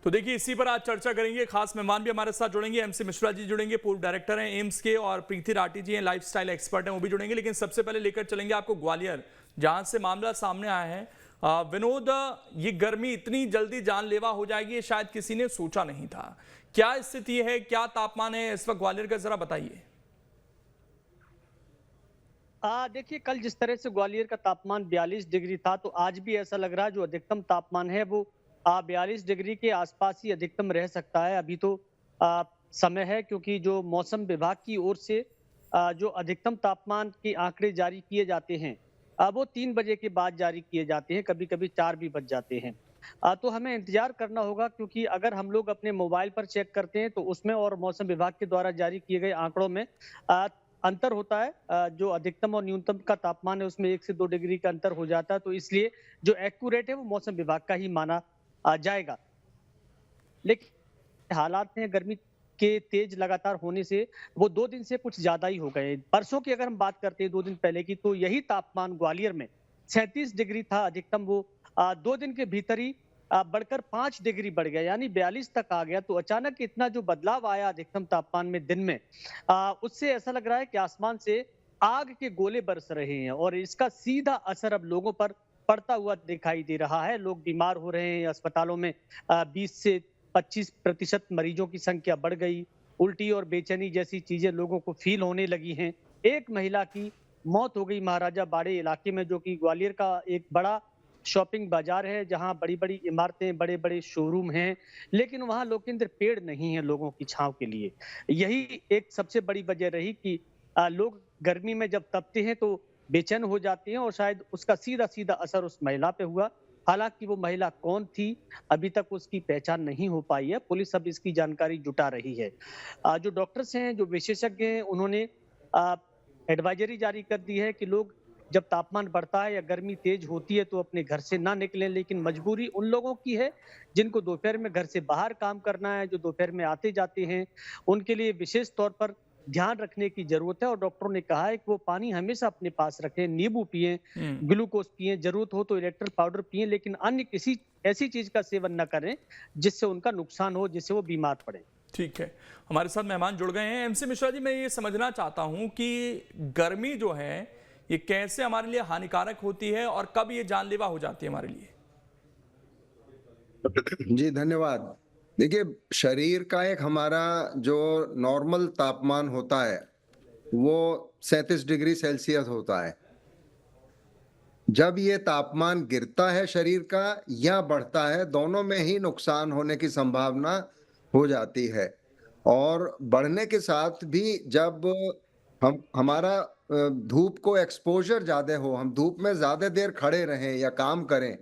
तो देखिए इसी पर आज चर्चा करेंगे। खास मेहमान भी हमारे साथ जुड़ेंगे। एमसी मिश्रा जी जुड़ेंगे, पूर्व डायरेक्टर हैं एम्स के, और प्रीति राठी जी हैं, लाइफस्टाइल एक्सपर्ट हैं, वो भी जुड़ेंगे। लेकिन सबसे पहले लेकर चलेंगे आपको ग्वालियर, जहां से मामला सामने आया है। विनोद, ये गर्मी इतनी जल्दी जानलेवा हो जाएगी ये शायद किसी ने सोचा नहीं था। क्या स्थिति है, क्या तापमान है इस वक्त ग्वालियर का, जरा बताइए। देखिए, कल जिस तरह से ग्वालियर का तापमान 42 डिग्री था, तो आज भी ऐसा लग रहा है जो अधिकतम तापमान है वो 42 डिग्री के आसपास ही अधिकतम रह सकता है। अभी तो आ, समय है, क्योंकि जो मौसम विभाग की ओर से जो अधिकतम तापमान के आंकड़े जारी किए जाते हैं, वो 3 बजे के बाद जारी किए जाते हैं, कभी कभी 4 भी बज जाते हैं। तो हमें इंतजार करना होगा, क्योंकि अगर हम लोग अपने मोबाइल पर चेक करते हैं तो उसमें और मौसम विभाग के द्वारा जारी किए गए आंकड़ों में अंतर होता है। जो अधिकतम और न्यूनतम का तापमान है उसमें 1 से 2 डिग्री का अंतर हो जाता है, तो इसलिए जो एक्यूरेट है वो मौसम विभाग का ही माना जाएगा। लेकिन हालात हैं गर्मी के तेज लगातार होने से, वो 2 दिन से कुछ ज्यादा ही हो गए। परसों की अगर हम बात करते हैं 2 दिन पहले की, तो यही तापमान ग्वालियर में 37 डिग्री था अधिकतम। वो 2 दिन के भीतर ही बढ़कर 5 डिग्री बढ़ गया, यानी 42 तक आ गया। तो अचानक इतना जो बदलाव आया अधिकतम तापमान में दिन में, उससे ऐसा लग रहा है कि आसमान से आग के गोले बरस रहे हैं, और इसका सीधा असर अब लोगों पर पड़ता हुआ दिखाई दे रहा है। लोग बीमार हो रहे हैं, अस्पतालों में 20 से 25% मरीजों की संख्या बढ़ गई। उल्टी और बेचैनी जैसी चीजें लोगों को फील होने लगी हैं। एक महिला की मौत हो गई महाराजा बाड़े इलाके में, जो कि ग्वालियर का एक बड़ा शॉपिंग बाजार है, जहां बड़ी-बड़ी इमारतें, बड़े-बड़े शोरूम हैं, लेकिन वहां लोकेंद्र पेड़ नहीं है लोगों की छांव के लिए। यही एक सबसे बड़ी वजह रही कि लोग गर्मी में जब तपते हैं तो बेचैन हो जाते हैं, और शायद उसका सीधा-सीधा असर उस महिला पे हुआ। हालांकि वो महिला कौन थी, अभी तक उसकी पहचान नहीं हो पाई है। पुलिस अब इसकी जानकारी जुटा रही है। जो डॉक्टर्स हैं, जो विशेषज्ञ हैं, उन्होंने एडवाइजरी जारी कर दी है कि लोग जब तापमान बढ़ता है या गर्मी तेज होती है तो अपने घर से ना निकलें। लेकिन मजबूरी उन लोगों की है जिनको दोपहर में घर से बाहर काम करना है, जो दोपहर में आते जाते हैं, उनके लिए विशेष तौर पर ध्यान रखने की जरूरत है। और डॉक्टरों ने कहा है कि वो पानी हमेशा अपने पास रखें, नींबू पिएं, हम्म। ग्लूकोज पिएं, जरूरत हो तो इलेक्ट्रल पाउडर पिएं, लेकिन अन्य किसी ऐसी चीज का सेवन न करें जिससे उनका नुकसान हो, जिससे वो बीमार पड़े। ठीक है, हमारे साथ मेहमान जुड़ गए हैं। एमसी मिश्रा जी, मैं ये समझना चाहता हूं कि गर्मी जो है ये कैसे हमारे लिए हानिकारक होती है और कब ये जानलेवा हो जाती है हमारे लिए। जी, धन्यवाद। देखिए, शरीर का एक हमारा जो नॉर्मल तापमान होता है, वो 37 डिग्री सेल्सियस होता है। जब ये तापमान गिरता है शरीर का या बढ़ता है, दोनों में ही नुकसान होने की संभावना हो जाती है। और बढ़ने के साथ भी जब हम हमारा धूप को एक्सपोज़र ज़्यादा हो, हम धूप में ज़्यादा देर खड़े रहें या काम करें,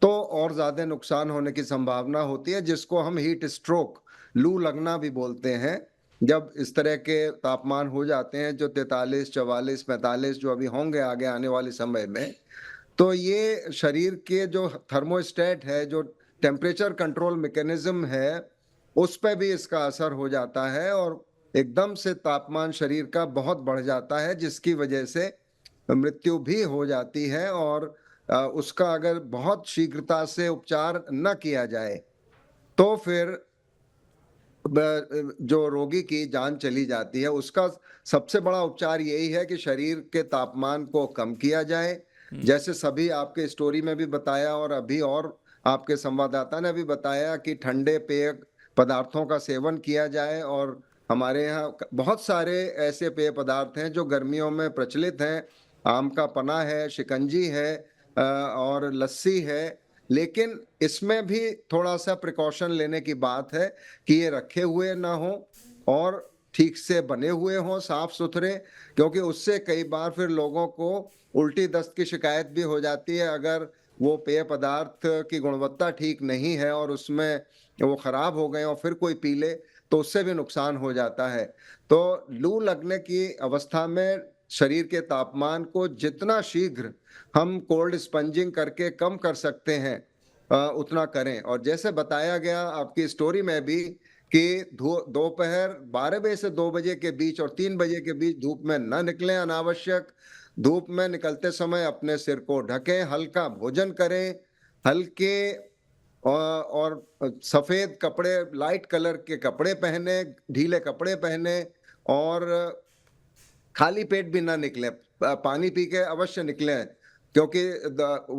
तो और ज़्यादा नुकसान होने की संभावना होती है, जिसको हम हीट स्ट्रोक, लू लगना भी बोलते हैं। जब इस तरह के तापमान हो जाते हैं जो 43, 44, 45 जो अभी होंगे आगे आने वाले समय में, तो ये शरीर के जो थर्मोस्टेट है, जो टेम्परेचर कंट्रोल मैकेनिज्म है, उस पे भी इसका असर हो जाता है और एकदम से तापमान शरीर का बहुत बढ़ जाता है, जिसकी वजह से मृत्यु भी हो जाती है। और उसका अगर बहुत शीघ्रता से उपचार न किया जाए, तो फिर जो रोगी की जान चली जाती है। उसका सबसे बड़ा उपचार यही है कि शरीर के तापमान को कम किया जाए। जैसे सभी आपके स्टोरी में भी बताया और अभी और आपके संवाददाता ने भी बताया कि ठंडे पेय पदार्थों का सेवन किया जाए। और हमारे यहाँ बहुत सारे ऐसे पेय पदार्थ हैं जो गर्मियों में प्रचलित हैं। आम का पन्ना है, शिकंजी है और लस्सी है। लेकिन इसमें भी थोड़ा-सा प्रिकॉशन लेने की बात है कि ये रखे हुए ना हों और ठीक से बने हुए हों, साफ-सुथरे, क्योंकि उससे कई बार फिर लोगों को उल्टी दस्त की शिकायत भी हो जाती है। अगर वो पेय पदार्थ की गुणवत्ता ठीक नहीं है और उसमें वो खराब हो गए और फिर कोई पी ले, तो उससे भी नुकसान हो जाता है। तो लू लगने की अवस्था में शरीर के तापमान को जितना शीघ्र हम कोल्ड स्पंजिंग करके कम कर सकते हैं, उतना करें। और जैसे बताया गया आपकी स्टोरी में भी कि दोपहर 12 बजे से 2 बजे के बीच और 3 बजे के बीच धूप में न निकलें अनावश्यक। धूप में निकलते समय अपने सिर को ढकें, हल्का भोजन करें, हल्के और सफेद कपड़े, लाइट कलर के कपड़े पहने, ढीले कपड़े पहने और खाली पेट भी ना निकले, पानी पी के अवश्य निकलें, क्योंकि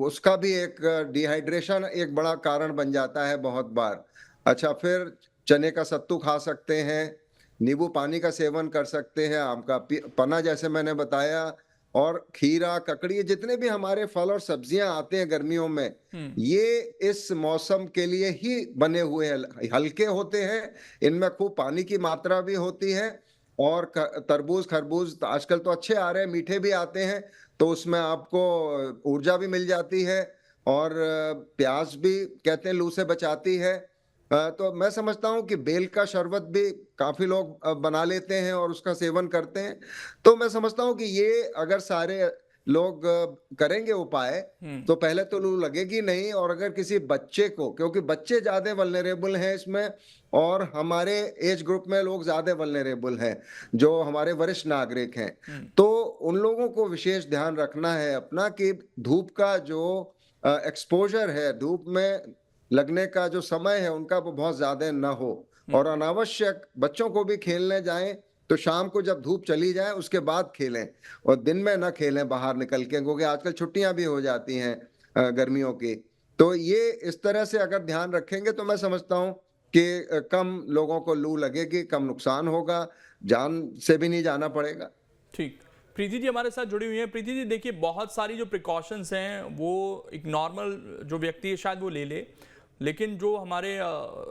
उसका भी एक डिहाइड्रेशन एक बड़ा कारण बन जाता है बहुत बार। अच्छा, फिर चने का सत्तू खा सकते हैं, नींबू पानी का सेवन कर सकते हैं, आम का पन्ना जैसे मैंने बताया, और खीरा, ककड़ी, जितने भी हमारे फल और सब्जियां आते हैं गर्मियों में, ये इस मौसम के लिए ही बने हुए हैं। हल्के होते हैं, इनमें खूब पानी की मात्रा भी होती है, और तरबूज, खरबूज आजकल तो अच्छे आ रहे हैं, मीठे भी आते हैं, तो उसमें आपको ऊर्जा भी मिल जाती है, और प्याज भी कहते हैं लू से बचाती है। तो मैं समझता हूँ कि बेल का शरबत भी काफी लोग बना लेते हैं और उसका सेवन करते हैं। तो मैं समझता हूँ कि ये अगर सारे लोग करेंगे उपाय, तो पहले तो लू लगेगी नहीं। और अगर किसी बच्चे को, क्योंकि बच्चे ज्यादा वल्नरेबल हैं इसमें, और हमारे एज ग्रुप में लोग ज्यादा वल्नरेबल हैं, जो हमारे वरिष्ठ नागरिक हैं, तो उन लोगों को विशेष ध्यान रखना है अपना कि धूप का जो एक्सपोजर है, धूप में लगने का जो समय है उनका वो बहुत ज्यादा न हो। और अनावश्यक बच्चों को भी खेलने जाएं तो शाम को जब धूप चली जाए उसके बाद खेलें, और दिन में न खेलें बाहर निकल के, क्योंकि आजकल छुट्टियां भी हो जाती हैं गर्मियों की। तो ये इस तरह से अगर ध्यान रखेंगे तो मैं समझता हूँ कि कम लोगों को लू लगेगी, कम नुकसान होगा, जान से भी नहीं जाना पड़ेगा। ठीक। प्रीति जी हमारे साथ जुड़ी हुई हैं। प्रीति जी देखिए, बहुत सारी जो प्रिकॉशंस हैं वो एक नॉर्मल जो व्यक्ति है शायद वो ले ले, लेकिन जो हमारे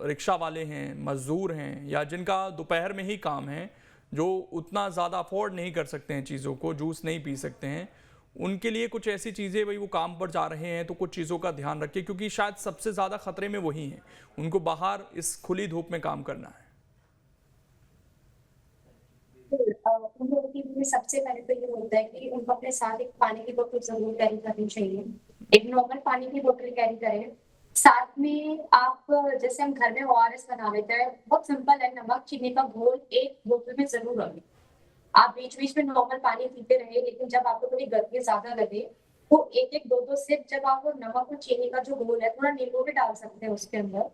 रिक्शा वाले हैं, मजदूर हैं, या जिनका दोपहर में ही काम है, जो उतना ज़्यादा अफोर्ड नहीं कर सकते हैं चीज़ों को, जूस नहीं पी सकते हैं, उनके लिए कुछ ऐसी चीज़ें, भाई वो काम पर जा रहे हैं तो कुछ चीज़ों का ध्यान रखिए, क्योंकि शायद सबसे ज़्यादा खतरे में वही हैं, उनको बाहर इस खुली धूप में काम करना है। उन लोगों के लिए सबसे पहले तो ये होता है कि उनको अपने साथ एक पानी की बोतल जरूर कैरी करनी चाहिए। एक नॉर्मल पानी की बोतल कैरी करें। साथ में आप, जैसे हम घर में ओआरएस बना लेते हैं, बहुत सिंपल है, नमक चीनी का घोल एक बोतल में जरूर रखें। आप बीच बीच में नॉर्मल पानी पीते रहे, लेकिन जब आपको थोड़ी गर्मी ज्यादा लगे तो एक एक दो दो सिप, जब आप वो नमक और चीनी का जो घोल है, थोड़ा नींबू भी डाल सकते हैं उसके अंदर,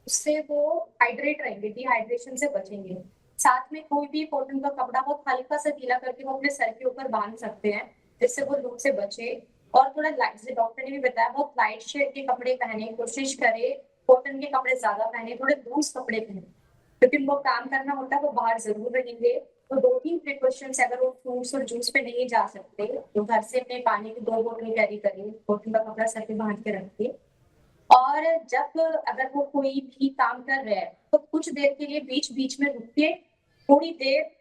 उससे वो हाइड्रेट रहेंगे, डिहाइड्रेशन से बचेंगे। साथ में कोई भी कॉटन का कपड़ा बहुत हल्का सा गीला करके वो अपने सर के ऊपर बांध सकते हैं, जिससे वो लू से बचे। और थोड़ा लाइट, जैसे डॉक्टर ने भी बताया, बहुत लाइट शेड के कपड़े पहने, कोशिश करे कॉटन के कपड़े ज्यादा पहने, थोड़े लूज कपड़े पहने, क्योंकि उनको काम करना होता है, वो बाहर जरूर रहेंगे। तो 2-3 प्रिकॉशंस, अगर वो फ्रूट्स और जूस पे नहीं जा सकते तो घर से अपने पानी की 2 बोतल कैरी करिए, कॉटन का कपड़ा सर पे बांध के रखिए। और जब अगर वो कोई भी काम कर रहे हैं तो कुछ देर के लिए बीच बीच में रुकिए, थोड़ी देर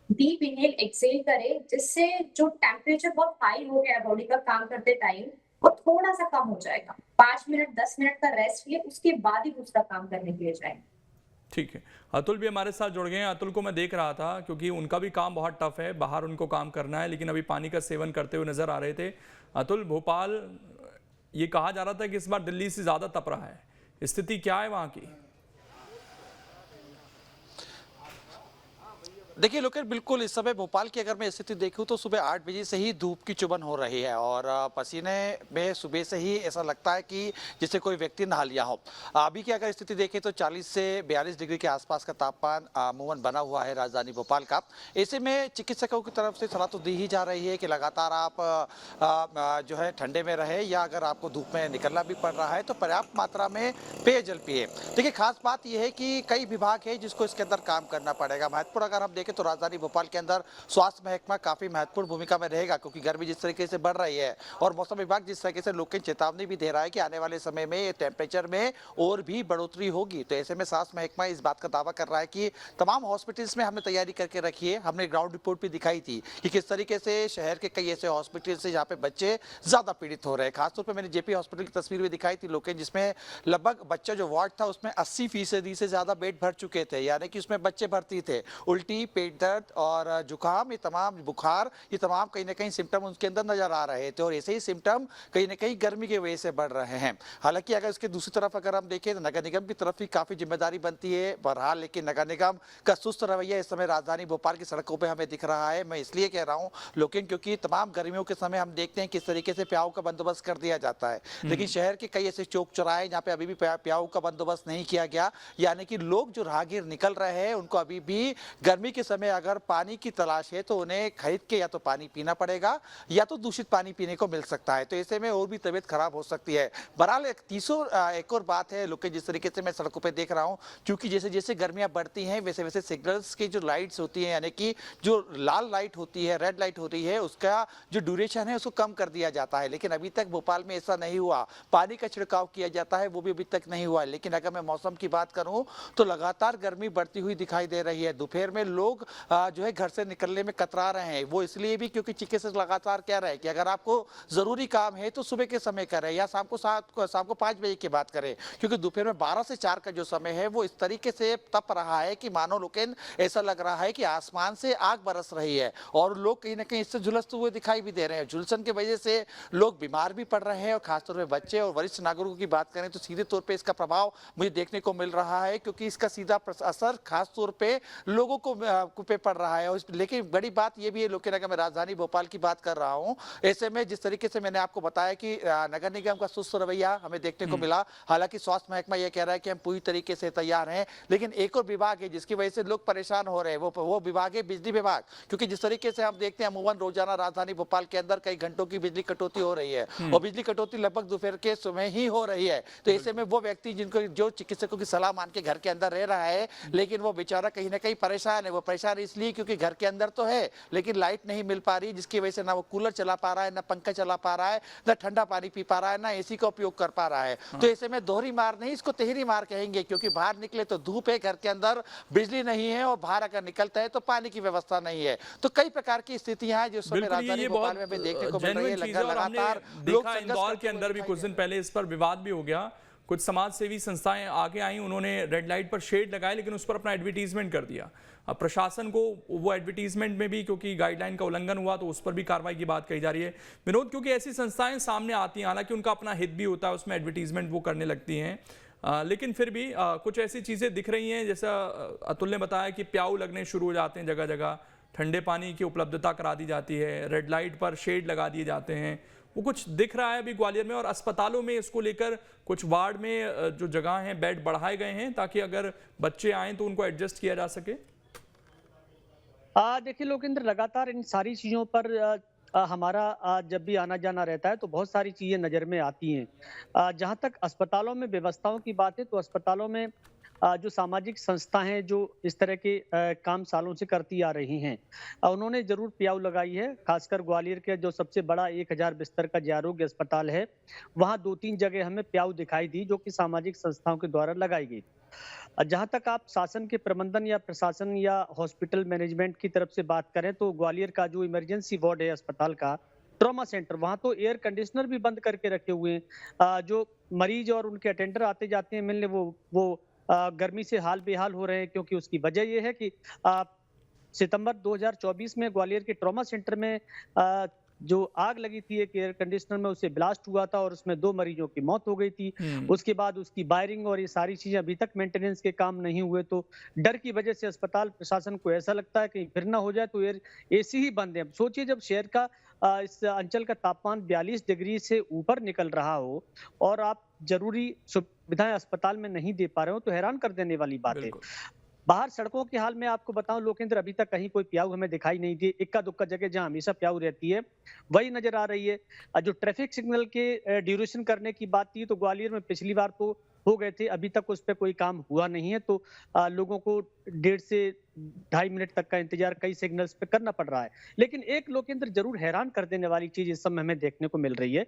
डीप इनहेल एक्सहेल करें, जिससे जो टेम्परेचर बहुत हाई हो गया है बॉडी का काम करते टाइम, वो थोड़ा सा कम हो जाएगा। 5 मिनट 10 मिनट का रेस्ट लिए, उसके बाद ही दूसरा काम करने के लिए जाए। ठीक है, अतुल भी हमारे साथ जुड़ गए हैं। अतुल को मैं देख रहा था, क्योंकि उनका भी काम बहुत टफ है, बाहर उनको काम करना है, लेकिन अभी पानी का सेवन करते हुए नजर आ रहे थे। अतुल, भोपाल ये कहा जा रहा था कि इस बार दिल्ली से ज्यादा तप रहा है, स्थिति क्या है वहां की? देखिए लोकेट, बिल्कुल इस समय भोपाल की अगर मैं स्थिति देखूं तो सुबह 8 बजे से ही धूप की चुभन हो रही है, और पसीने में सुबह से ही ऐसा लगता है कि जैसे कोई व्यक्ति नहा लिया हो। अभी की अगर स्थिति देखें तो 40 से 42 डिग्री के आसपास का तापमान अमूमन बना हुआ है राजधानी भोपाल का। ऐसे में चिकित्सकों की तरफ से सलाह तो दी ही जा रही है कि लगातार आप जो है ठंडे में रहे, या अगर आपको धूप में निकलना भी पड़ रहा है तो पर्याप्त मात्रा में पेयजल पिए। देखिए खास बात यह है कि कई विभाग है जिसको इसके अंदर काम करना पड़ेगा। महत्वपूर्ण अगर हम देखें तो राजधानी भोपाल के अंदर स्वास्थ्य महकमा काफी महत्वपूर्ण भूमिका में रहेगा, क्योंकि गर्मी जिस तरीके से बढ़ रही है और मौसम विभाग जिस तरीके से लोगों की चेतावनी भी दे रहा है कि आने वाले समय में टेम्परेचर में और भी बढ़ोतरी होगी। तो ऐसे में स्वास्थ्य महकमा इस बात का दावा कर रहा है कि तमाम हॉस्पिटल्स में हमने तैयारी करके रखी है। हमने ग्राउंड रिपोर्ट भी दिखाई थी कि किस तरीके से शहर के कई ऐसे हॉस्पिटल्स है जहाँ पे बच्चे ज्यादा पीड़ित हो रहे हैं। खासतौर पर मैंने जेपी हॉस्पिटल की तस्वीर भी दिखाई थी लोकें, जिसमें लगभग बच्चा जो वार्ड था उसमें 80% से ज्यादा बेड भर चुके थे, यानी कि उसमें बच्चे भर्ती थे। उल्टी पेट दर्द और जुकाम, ये तमाम बुखार, ये तमाम कहीं ना कहीं सिम्टम उनके अंदर नजर आ रहे थे और ऐसे ही सिम्टम कहीं ना कहीं गर्मी की वजह से बढ़ रहे हैं। हालांकि अगर इसके दूसरी तरफ अगर हम देखें तो नगर निगम की तरफ भी काफी जिम्मेदारी बनती है बहरहाल, लेकिन नगर निगम का सुस्त रवैया इस समय राजधानी भोपाल की सड़कों पर हमें दिख रहा है। मैं इसलिए कह रहा हूँ लेकिन क्योंकि तमाम गर्मियों के समय हम देखते हैं किस तरीके से प्याऊ का बंदोबस्त कर दिया जाता है, लेकिन शहर के कई ऐसे चौक चौराहे जहाँ पे अभी भी प्याऊ का बंदोबस्त नहीं किया गया, यानी कि लोग जो राहगीर निकल रहे हैं उनको अभी भी गर्मी के समय अगर पानी की तलाश है तो उन्हें खरीद के या तो पानी पीना पड़ेगा या तो दूषित पानी पीने को मिल सकता है, तो ऐसे में और भी तबीयत खराब हो सकती है। बहरहाल एक और बात है लोग जिस तरीके से मैं सड़कों पर देख रहा हूँ, क्योंकि जैसे जैसे गर्मियां बढ़ती हैं वैसे वैसे सिग्नल्स की जो लाइट्स होती हैं, यानी कि जो लाल लाइट होती है, रेड लाइट होती है, उसका जो ड्यूरेशन है उसको कम कर दिया जाता है, लेकिन अभी तक भोपाल में ऐसा नहीं हुआ। पानी का छिड़काव किया जाता है वो भी अभी तक नहीं हुआ। लेकिन अगर मैं मौसम की बात करूं तो लगातार गर्मी बढ़ती हुई दिखाई दे रही है। दोपहर में लोग जो है घर से निकलने में कतरा रहे हैं, वो इसलिए भी क्योंकि चिकित्सक लगातार कह रहे हैं कि अगर आपको जरूरी काम है तो सुबह के समय करें या शाम को 5 बजे की बात करें, क्योंकि दोपहर में 12 से 4 का जो समय है वो इस तरीके से तप रहा है कि मानो लोकेन ऐसा लग रहा है कि आसमान से आग बरस रही है और लोग कहीं ना कहीं इससे झुलसते हुए दिखाई भी दे रहे हैं। झुलसन की वजह से लोग बीमार भी पड़ रहे हैं और खासतौर पर बच्चे और वरिष्ठ नागरिकों की बात करें तो सीधे तौर पे इसका प्रभाव मुझे देखने को मिल रहा है, क्योंकि इसका सीधा असर खास तौर पे लोगों को पे पड़ रहा है। लेकिन बड़ी बात यह भी है लोग मैं राजधानी भोपाल की बात कर रहा हूं, ऐसे में जिस तरीके से मैंने आपको बताया कि नगर निगम का सुस्त रवैया हमें देखने को मिला। हालांकि स्वास्थ्य महकमा यह कह रहा है कि हम पूरी तरीके से तैयार हैं, लेकिन एक और विभाग है जिसकी वजह से लोग परेशान हो रहे हैं, वो विभाग है बिजली विभाग, क्योंकि जिस तरीके से हम देखते हैं अमूमन रोजाना राजधानी भोपाल के अंदर कई घंटों की बिजली कटौती हो रही है और बिजली कटौती लगभग दोपहर के समय ही हो रही है। तो ऐसे में वो व्यक्ति जिनको जो चिकित्सकों की सलाह मान के घर के अंदर रह रहा है, लेकिन वो बेचारा कहीं ना कहीं परेशान है। वो परेशान इसलिए क्योंकि घर के अंदर तो है लेकिन लाइट नहीं मिल पा रही, जिसकी वजह से ना वो कूलर चला पा रहा है, ना पंखा चला पा रहा है, ना ठंडा पानी पी पा रहा है, ना एसी का उपयोग कर पा रहा है। तो ऐसे में दोहरी मार नहीं, इसको तिहरी मार कहेंगे, क्योंकि बाहर निकले तो धूप है, घर के अंदर बिजली नहीं है और बाहर अगर निकलता है तो पानी की व्यवस्था नहीं है। तो कई प्रकार की स्थितियां हैं जो समय राजधानी भोपाल में हमें देखने को मिल रही है। लगातार लोग इंदौर के अंदर भी कुछ दिन पहले इस पर विवाद भी हो गया, कुछ समाज सेवी संस्थाएं आगे आई, उन्होंने रेड लाइट पर शेड लगाया लेकिन उस पर अपना एडवर्टीजमेंट कर दिया। अब प्रशासन को वो एडवर्टीजमेंट में भी क्योंकि गाइडलाइन का उल्लंघन हुआ तो उस पर भी कार्रवाई की बात कही जा रही है। विनोद, क्योंकि ऐसी संस्थाएं सामने आती हैं, हालांकि उनका अपना हित भी होता है, उसमें एडवर्टीजमेंट वो करने लगती हैं, लेकिन फिर भी कुछ ऐसी चीज़ें दिख रही हैं, जैसा अतुल ने बताया कि प्याऊ लगने शुरू हो जाते हैं जगह जगह, ठंडे पानी की उपलब्धता करा दी जाती है, रेड लाइट पर शेड लगा दिए जाते हैं, वो कुछ दिख रहा है अभी ग्वालियर में। और अस्पतालों में इसको लेकर कुछ वार्ड में जो जगह हैं बेड बढ़ाए गए हैं ताकि अगर बच्चे आएँ तो उनको एडजस्ट किया जा सके। देखिए लोकेंद्र, लगातार इन सारी चीजों पर हमारा जब भी आना जाना रहता है तो बहुत सारी चीजें नजर में आती हैं। जहां तक अस्पतालों में व्यवस्थाओं की बात है तो अस्पतालों में जो सामाजिक संस्थाएं जो इस तरह के काम सालों से करती आ रही हैं, उन्होंने जरूर प्याऊ लगाई है। खासकर ग्वालियर के जो सबसे बड़ा 1000 बिस्तर का जय आरोग्य अस्पताल है, वहां 2-3 जगह हमें प्याऊ दिखाई दी जो कि सामाजिक संस्थाओं के द्वारा लगाई गई। जहां तक आप शासन के प्रबंधन या प्रशासन या हॉस्पिटल मैनेजमेंट की तरफ से बात करें तो ग्वालियर का जो इमरजेंसी वार्ड है अस्पताल का, ट्रॉमा सेंटर, वहां तो एयर कंडीशनर भी बंद करके रखे हुए हैं। जो मरीज और उनके अटेंडर आते जाते हैं मिलने, वो गर्मी से हाल बेहाल हो रहे हैं, क्योंकि उसकी वजह यह है कि सितंबर 2024 में ग्वालियर के ट्रॉमा सेंटर में जो आग लगी थी एक एयर कंडीशनर में, उसे ब्लास्ट हुआ था और उसमें 2 मरीजों की मौत हो गई थी। उसके बाद उसकी वायरिंग और ये सारी चीजें अभी तक मेंटेनेंस के काम नहीं हुए, तो डर की वजह से अस्पताल प्रशासन को ऐसा लगता है कि फिर ना हो जाए तो एयर एसी ही बंद है। अब सोचिए जब शहर का इस अंचल का तापमान 42 डिग्री से ऊपर निकल रहा हो और आप जरूरी सुविधाएं अस्पताल में नहीं दे पा रहे हो तो हैरान कर देने वाली बात है। बाहर सड़कों के हाल में आपको बताऊं लोकेंद्र, अभी तक कहीं कोई प्याऊ हमें दिखाई नहीं दी। इक्का दुक्का जगह जहां हमेशा प्याऊ रहती है वही नजर आ रही है। जो ट्रैफिक सिग्नल के ड्यूरेशन करने की बात थी तो ग्वालियर में पिछली बार तो हो गए थे, अभी तक उस पर कोई काम हुआ नहीं है, तो लोगों को 1.5 से 2.5 मिनट तक का इंतजार कई सिग्नल्स पे करना पड़ रहा है। लेकिन एक लोकेंद्र जरूर हैरान कर देने वाली चीज इस समय हमें देखने को मिल रही है,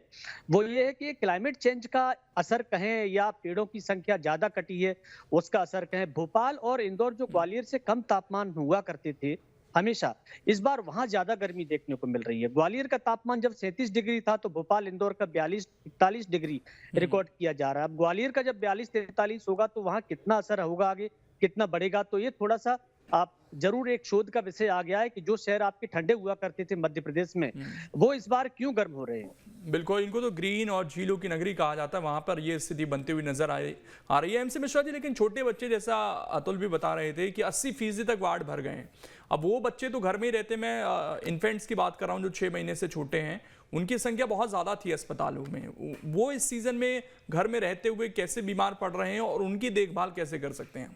वो ये है कि क्लाइमेट चेंज का असर कहें या पेड़ों की संख्या ज्यादा कटी है उसका असर कहें, भोपाल और इंदौर जो ग्वालियर से कम तापमान हुआ करते थे हमेशा, इस बार वहां ज्यादा गर्मी देखने को मिल रही है। ग्वालियर का तापमान जब 37 डिग्री था तो भोपाल इंदौर का 42-43 डिग्री रिकॉर्ड किया जा रहा है। अब ग्वालियर का जब 42-43 होगा तो वहां कितना असर होगा, आगे कितना बढ़ेगा, तो ये थोड़ा सा आप जरूर एक शोध का विषय आ गया है कि जो शहर आपके ठंडे हुआ करते थे मध्य प्रदेश में, वो इस बार क्यों गर्म हो रहे हैं। बिल्कुल, इनको तो ग्रीन और झीलों की नगरी कहा जाता है, वहां पर ये स्थिति बनती हुई नजर आ रही है। एमसी मिश्रा जी, लेकिन छोटे बच्चे, जैसा अतुल भी बता रहे थे कि 80% तक वार्ड भर गए हैं। अब वो बच्चे तो घर में ही रहते, मैं इन्फेंट्स की बात कर रहा हूँ जो 6 महीने से छोटे हैं, उनकी संख्या बहुत ज़्यादा थी अस्पतालों में। वो इस सीजन में घर में रहते हुए कैसे बीमार पड़ रहे हैं और उनकी देखभाल कैसे कर सकते हैं।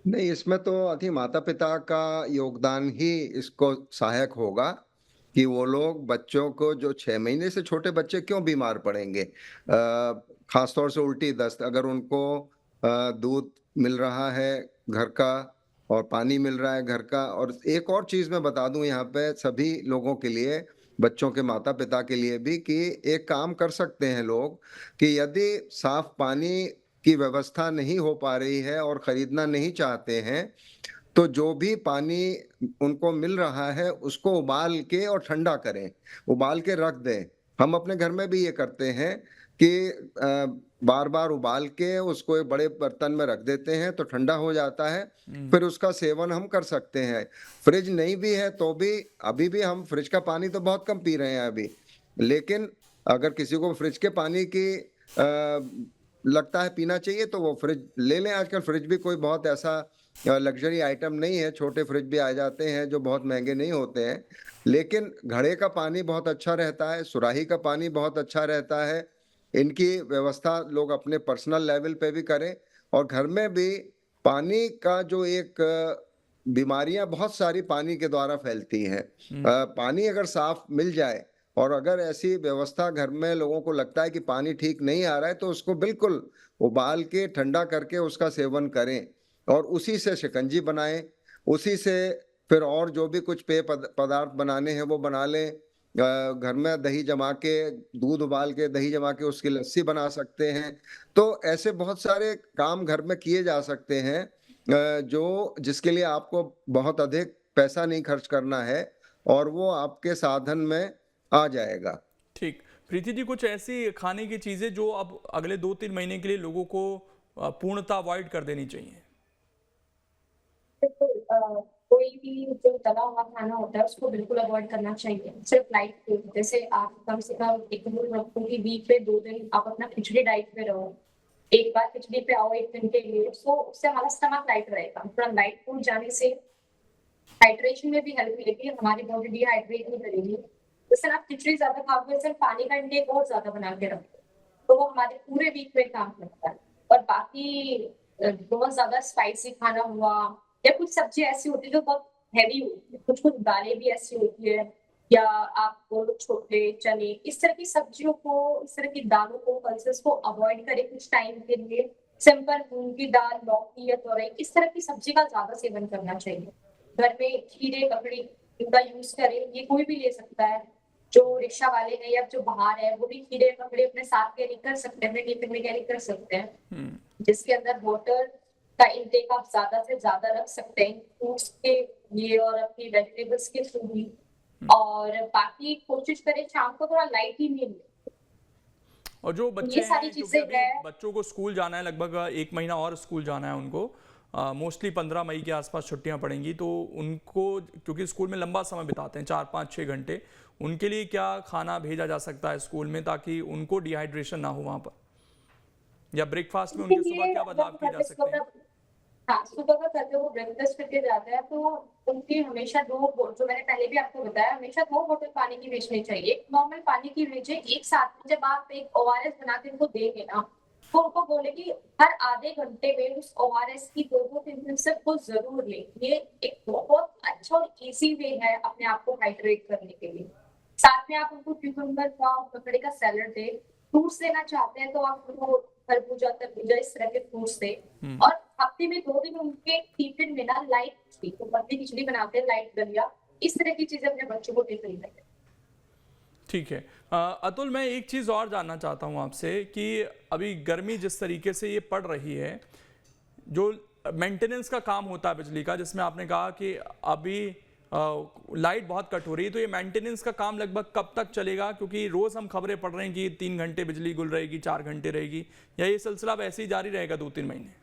नहीं, इसमें तो अधिक माता पिता का योगदान ही इसको सहायक होगा कि वो लोग बच्चों को, जो 6 महीने से छोटे बच्चे क्यों बीमार पड़ेंगे, खासतौर से उल्टी दस्त, अगर उनको दूध मिल रहा है घर का और पानी मिल रहा है घर का। और एक और चीज मैं बता दूं यहाँ पे सभी लोगों के लिए, बच्चों के माता पिता के लिए भी, कि एक काम कर सकते हैं लोग कि यदि साफ पानी की व्यवस्था नहीं हो पा रही है और खरीदना नहीं चाहते हैं, तो जो भी पानी उनको मिल रहा है उसको उबाल के और ठंडा करें, उबाल के रख दें। हम अपने घर में भी ये करते हैं कि बार बार उबाल के उसको एक बड़े बर्तन में रख देते हैं तो ठंडा हो जाता है, फिर उसका सेवन हम कर सकते हैं। फ्रिज नहीं भी है तो भी, अभी भी हम फ्रिज का पानी तो बहुत कम पी रहे हैं अभी, लेकिन अगर किसी को फ्रिज के पानी की लगता है पीना चाहिए तो वो फ्रिज ले लें। आजकल फ्रिज भी कोई बहुत ऐसा लग्जरी आइटम नहीं है, छोटे फ्रिज भी आ जाते हैं जो बहुत महंगे नहीं होते हैं, लेकिन घड़े का पानी बहुत अच्छा रहता है, सुराही का पानी बहुत अच्छा रहता है। इनकी व्यवस्था लोग अपने पर्सनल लेवल पे भी करें, और घर में भी पानी का जो एक बीमारियां बहुत सारी पानी के द्वारा फैलती हैं। पानी अगर साफ मिल जाए और अगर ऐसी व्यवस्था घर में लोगों को लगता है कि पानी ठीक नहीं आ रहा है, तो उसको बिल्कुल उबाल के ठंडा करके उसका सेवन करें और उसी से शिकंजी बनाएं, उसी से फिर और जो भी कुछ पेय पदार्थ बनाने हैं वो बना लें। घर में दही जमा के, दूध उबाल के दही जमा के उसकी लस्सी बना सकते हैं। तो ऐसे बहुत सारे काम घर में किए जा सकते हैं जो जिसके लिए आपको बहुत अधिक पैसा नहीं खर्च करना है और वो आपके साधन में आ जाएगा। ठीक, प्रीति जी, कुछ ऐसी खाने की चीजें जो अब अगले 2-3 महीने के लिए लोगों को पूर्णतः अवॉइड कर देनी चाहिए। बिल्कुल, कोई भी जो तला हुआ खाना होता है उसको बिल्कुल अवॉइड करना चाहिए। सिर्फ लाइट फूड, जैसे आप कम से कम एक रूल रखो कि वीक पे 2 दिन आप अपना खिचड़ी डाइट पे रहो। एक बार खिचड़ी पे आओ 1 दिन के लिए, सो उससे हमारा स्टमक लाइट रहेगा। थोड़ा लाइट फूड जाने से हाइड्रेशन में भी हेल्प मिलेगी, हमारी बॉडी डिहाइड्रेट नहीं करेगी। जैसे आप खिचड़ी ज्यादा खाओगे, सिर्फ पानी का इंटेक और ज्यादा बना के रखो, तो वो हमारे पूरे वीक में काम करता है। और बाकी बहुत ज्यादा स्पाइसी खाना हुआ, या कुछ सब्जी ऐसी होती है जो बहुत हैवी होती है, कुछ कुछ दालें भी ऐसी होती है, या आप बोलो छोले चने, इस तरह की सब्जियों को, इस तरह की दालों को, पल्सेस को अवॉइड करें कुछ टाइम के लिए। सिंपल मूंग की दाल, लौकी या तोरई, इस तरह की सब्जी का ज्यादा सेवन करना चाहिए। घर में खीरे ककड़ी इनका यूज करें, ये कोई भी ले सकता है, जो रिक्शा वाले हैं या जो बाहर है वो भी खीरे ककड़ी अपने साथ कैरी कर सकते हैं, अपने टिफिन में कैरी कर सकते हैं, जिसके अंदर वाटर का इंटेक आप ज्यादा से ज्यादा रख सकते हैं फ्रूट्स के लिए और अपनी वेजिटेबल्स के थ्रू भी। और बाकी कोशिश करें शाम को थोड़ा लाइट ही मील लें। और जो बच्चे ये सारी हैं, क्योंकि चीजें अभी हैं। बच्चों को स्कूल जाना है, लगभग 1 महीना और स्कूल जाना है उनको, मोस्टली 15 मई के आसपास छुट्टियां पड़ेंगी, तो उनको, क्योंकि स्कूल में लंबा समय बिताते हैं 4-5-6 घंटे, उनके लिए क्या खाना भेजा जा सकता है स्कूल में ताकि उनको डिहाइड्रेशन ना हो वहां पर, या ब्रेकफास्ट में उनके सुबह क्या बदलाव किए जा सकते हैं। हाँ, सुबह का करते वो ब्रेकफास्ट करके जाते हैं, तो उनकी हमेशा 2, जो मैंने पहले भी आपको बताया, हमेशा 2 बोतल पानी की भेजनी चाहिए। नॉर्मल पानी की भेजे एक साथ में। जब आप एक ओआरएस बना के उनको देंगे ना, तो उनको बोले कि हर आधे घंटे में उस ओआरएस की 2-3 सिप को जरूर लें। ये एक बहुत अच्छा और इजी वे है अपने आप को हाइड्रेट करने के लिए। साथ में आप उनको क्यूकम्बर का और ककड़ी का सैलेड दे। फ्रूट्स देना चाहते हैं तो आप उनको खरबूजा, तरबूजा, इस तरह के फ्रूट्स दे। और हफ्ते में 2 दिन उनके टिफिन में ना लाइट खिचड़ी, तो पतली खिचड़ी बनाते हैं, लाइट दलिया, इस तरह की चीजें अपने बच्चों को टिफिन में। ठीक है। अतुल, मैं एक चीज़ और जानना चाहता हूं आपसे कि अभी गर्मी जिस तरीके से ये पड़ रही है, जो मेंटेनेंस का काम होता है बिजली का, जिसमें आपने कहा कि अभी लाइट बहुत कट हो रही है, तो ये मेंटेनेंस का काम लगभग कब तक चलेगा? क्योंकि रोज़ हम खबरें पढ़ रहे हैं कि 3 घंटे बिजली गुल रहेगी, 4 घंटे रहेगी, या ये सिलसिला वैसे ही जारी रहेगा 2-3 महीने?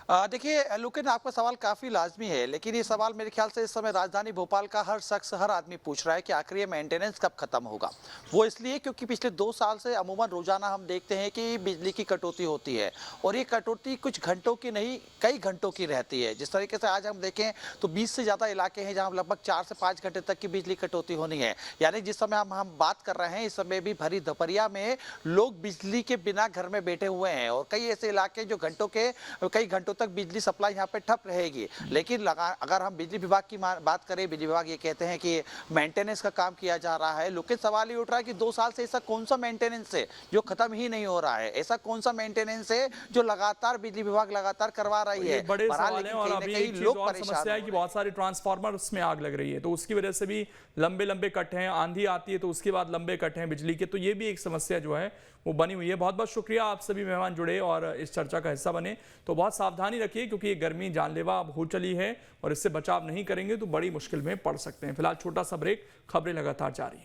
देखिए लेकिन आपका सवाल काफ़ी लाजमी है, लेकिन ये सवाल मेरे ख्याल से इस समय राजधानी भोपाल का हर शख्स, हर आदमी पूछ रहा है कि आखिर ये मेंटेनेंस कब खत्म होगा। वो इसलिए क्योंकि पिछले 2 साल से अमूमन रोजाना हम देखते हैं कि बिजली की कटौती होती है, और ये कटौती कुछ घंटों की नहीं, कई घंटों की रहती है। जिस तरीके से आज हम देखें तो 20 से ज़्यादा इलाके हैं जहाँ लगभग 4 से 5 घंटे तक की बिजली कटौती होनी है। यानी जिस समय हम बात कर रहे हैं, इस समय भी भरी दोपहरिया में लोग बिजली के बिना घर में बैठे हुए हैं, और कई ऐसे इलाके जो कई घंटों तक बिजली सप्लाई यहाँ पे ठप रहेगी। लेकिन अगर हम बिजली विभाग की बात करें, बिजली विभाग ये कहते हैं कि मेंटेनेंस का काम किया जा रहा है। लेकिन सवाल ये उठ रहा है कि 2 साल से ऐसा कौन सा मेंटेनेंस है जो खत्म ही नहीं हो रहा है? ऐसा कौन सा मेंटेनेंस है जो लगातार बिजली विभाग लगातार करवा रही है? ये बड़े बहरहाल सवाल हैं, लेकिन और कहीं न अभी कहीं एक चीज लोग और परेशान समस्या है हो कि रहे हैं। बहुत सारे ट्रांसफार्मर्स में आग लग रही है, तो उसकी वजह से भी लंबे लंबे कट हैं। आंधी आती है तो उसके बाद लंबे कट हैं बिजली के, तो ये भी एक समस्या जो है वो बनी हुई है। बहुत बहुत शुक्रिया, आप सभी मेहमान जुड़े और इस चर्चा का हिस्सा बने। तो बहुत सावधानी रखिए, क्योंकि ये गर्मी जानलेवा अब हो चली है और इससे बचाव नहीं करेंगे तो बड़ी मुश्किल में पड़ सकते हैं। फिलहाल छोटा सा ब्रेक, खबरें लगातार जारी हैं।